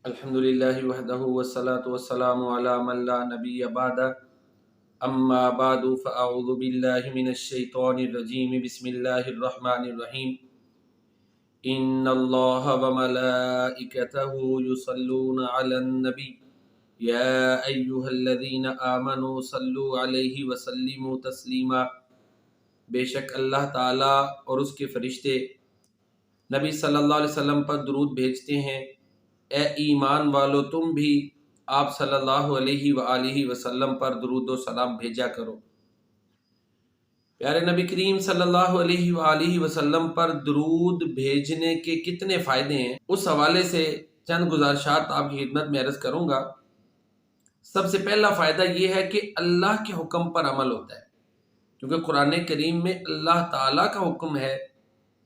الحمدللہ وحدہ والصلاة والسلام علی من لا نبی بعد اما بعد فاعوذ باللہ من الشیطان الرجیم بسم اللہ الرحمن الرحیم ان اللہ وملائکتہ یصلون علی النبی یا ایہا الذین آمنوا صلوا علیہ وسلموا تسلیما۔ بے شک اللہ تعالیٰ اور اس کے فرشتے نبی صلی اللہ علیہ وسلم پر درود بھیجتے ہیں۔ اے ایمان والو تم بھی آپ صلی اللہ علیہ وآلہ وسلم پر درود و سلام بھیجا کرو۔ پیارے نبی کریم صلی اللہ علیہ وآلہ وسلم پر درود بھیجنے کے کتنے فائدے ہیں، اس حوالے سے چند گزارشات آپ کی خدمت میں عرض کروں گا۔ سب سے پہلا فائدہ یہ ہے کہ اللہ کے حکم پر عمل ہوتا ہے، کیونکہ قرآن کریم میں اللہ تعالیٰ کا حکم ہے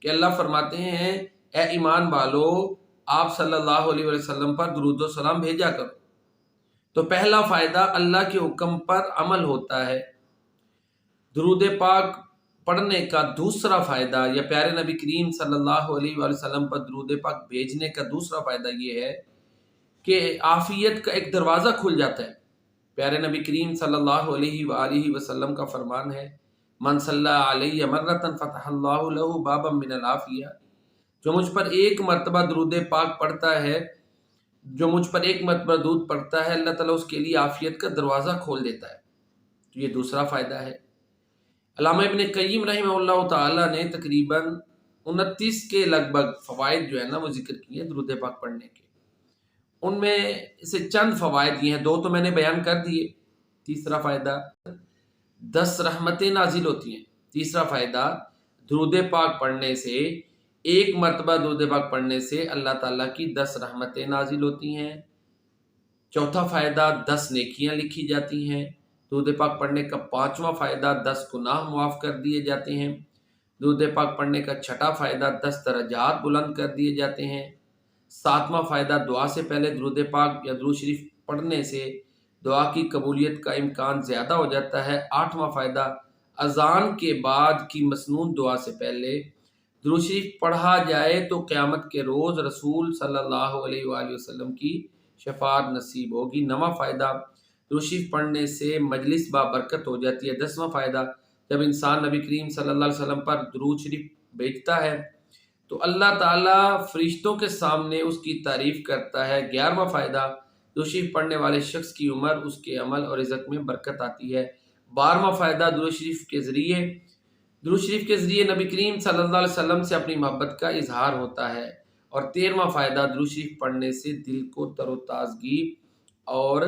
کہ اللہ فرماتے ہیں اے ایمان والو آپ صلی اللہ علیہ وسلم پر درود و سلام بھیجا کرو۔ تو پہلا فائدہ اللہ کے حکم پر عمل ہوتا ہے۔ درود پاک پڑھنے کا دوسرا فائدہ یا پیارے نبی کریم صلی اللہ علیہ وسلم پر درود پاک بھیجنے کا دوسرا فائدہ یہ ہے کہ عافیت کا ایک دروازہ کھل جاتا ہے۔ پیارے نبی کریم صلی اللہ علیہ وآلہ وسلم کا فرمان ہے من صلی علیہ مرۃ فتح اللہ لہ بابا من العافیہ، جو مجھ پر ایک مرتبہ درود پاک پڑھتا ہے، جو مجھ پر ایک مرتبہ درود پڑھتا ہے، اللہ تعالیٰ اس کے لیے عافیت کا دروازہ کھول دیتا ہے۔ تو یہ دوسرا فائدہ ہے۔ علامہ ابن قیم رحمہ اللہ تعالیٰ نے تقریباً 29 کے لگ بھگ فوائد جو ہے نا وہ ذکر کیے ہیں درود پاک پڑھنے کے۔ ان میں سے چند فوائد یہ ہیں، دو تو میں نے بیان کر دیے۔ تیسرا فائدہ 10 رحمتیں نازل ہوتی ہیں۔ تیسرا فائدہ درود پاک پڑھنے سے، ایک مرتبہ درود پاک پڑھنے سے اللہ تعالیٰ کی 10 رحمتیں نازل ہوتی ہیں۔ چوتھا فائدہ 10 نیکیاں لکھی جاتی ہیں۔ درود پاک پڑھنے کا پانچواں فائدہ 10 گناہ معاف کر دیے جاتے ہیں۔ درود پاک پڑھنے کا چھٹا فائدہ 10 درجات بلند کر دیے جاتے ہیں۔ ساتواں فائدہ دعا سے پہلے درود پاک یا درود شریف پڑھنے سے دعا کی قبولیت کا امکان زیادہ ہو جاتا ہے۔ آٹھواں فائدہ اذان کے بعد کی مسنون دعا سے پہلے درود شریف پڑھا جائے تو قیامت کے روز رسول صلی اللہ علیہ وآلہ وسلم کی شفاعت نصیب ہوگی۔ نواں فائدہ درود شریف پڑھنے سے مجلس بابرکت ہو جاتی ہے۔ 10واں فائدہ جب انسان نبی کریم صلی اللہ علیہ وسلم پر درود شریف بھیجتا ہے تو اللہ تعالیٰ فرشتوں کے سامنے اس کی تعریف کرتا ہے۔ 11واں فائدہ درود شریف پڑھنے والے شخص کی عمر، اس کے عمل اور رزق میں برکت آتی ہے۔ 12واں فائدہ درود شریف کے ذریعے نبی کریم صلی اللہ علیہ وسلم سے اپنی محبت کا اظہار ہوتا ہے۔ اور 13واں فائدہ درود شریف پڑھنے سے دل کو تر و تازگی اور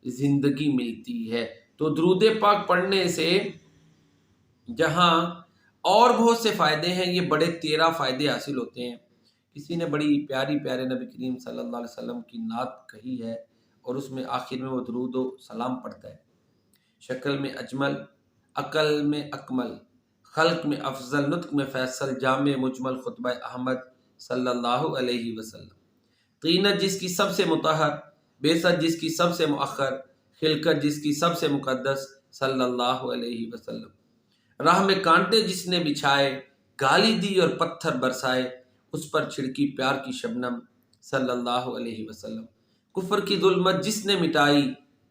زندگی ملتی ہے۔ تو درود پاک پڑھنے سے جہاں اور بہت سے فائدے ہیں، یہ بڑے 13 فائدے حاصل ہوتے ہیں۔ کسی نے بڑی پیارے نبی کریم صلی اللہ علیہ وسلم کی نعت کہی ہے اور اس میں آخر میں وہ درود و سلام پڑھتا ہے۔ شکل میں اجمل، عقل میں اکمل، خلق میں افضل، نطق میں فیصل، جامع مجمل خطبہ احمد صلی اللہ علیہ وسلم۔ طینت جس کی سب سے مطہر، بیست جس کی سب سے مؤخر، خلقت جس کی سب سے مقدس صلی اللہ علیہ وسلم۔ راہ میں کانٹے جس نے بچھائے، گالی دی اور پتھر برسائے، اس پر چھڑکی پیار کی شبنم صلی اللہ علیہ وسلم۔ کفر کی ظلمت جس نے مٹائی،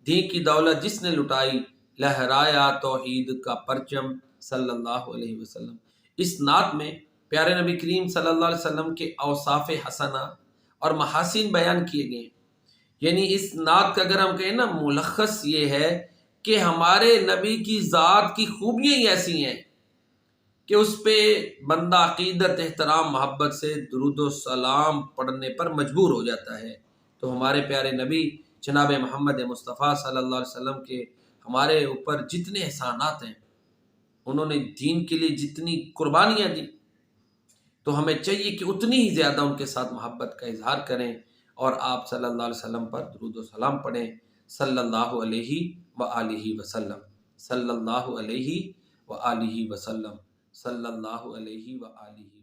دین کی دولت جس نے لٹائی، لہرایا توحید کا پرچم صلی اللہ علیہ وسلم۔ اس نعت میں پیارے نبی کریم صلی اللہ علیہ وسلم کے اوصاف حسنہ اور محاسن بیان کیے گئے ہیں۔ یعنی اس نعت کا اگر ہم کہیں نا ملخص یہ ہے کہ ہمارے نبی کی ذات کی خوبیاں ہی ایسی ہیں کہ اس پہ بندہ عقیدت، احترام، محبت سے درود و سلام پڑھنے پر مجبور ہو جاتا ہے۔ تو ہمارے پیارے نبی جناب محمد مصطفیٰ صلی اللہ علیہ وسلم کے ہمارے اوپر جتنے احسانات ہیں، انہوں نے دین کے لیے جتنی قربانیاں دی، تو ہمیں چاہیے کہ اتنی ہی زیادہ ان کے ساتھ محبت کا اظہار کریں اور آپ صلی اللہ علیہ وسلم پر درود و سلام پڑھیں صلی اللہ علیہ وآلہ وسلم، صلی اللہ علیہ وآلہ وسلم، صلی اللہ علیہ وآلہ وسلم۔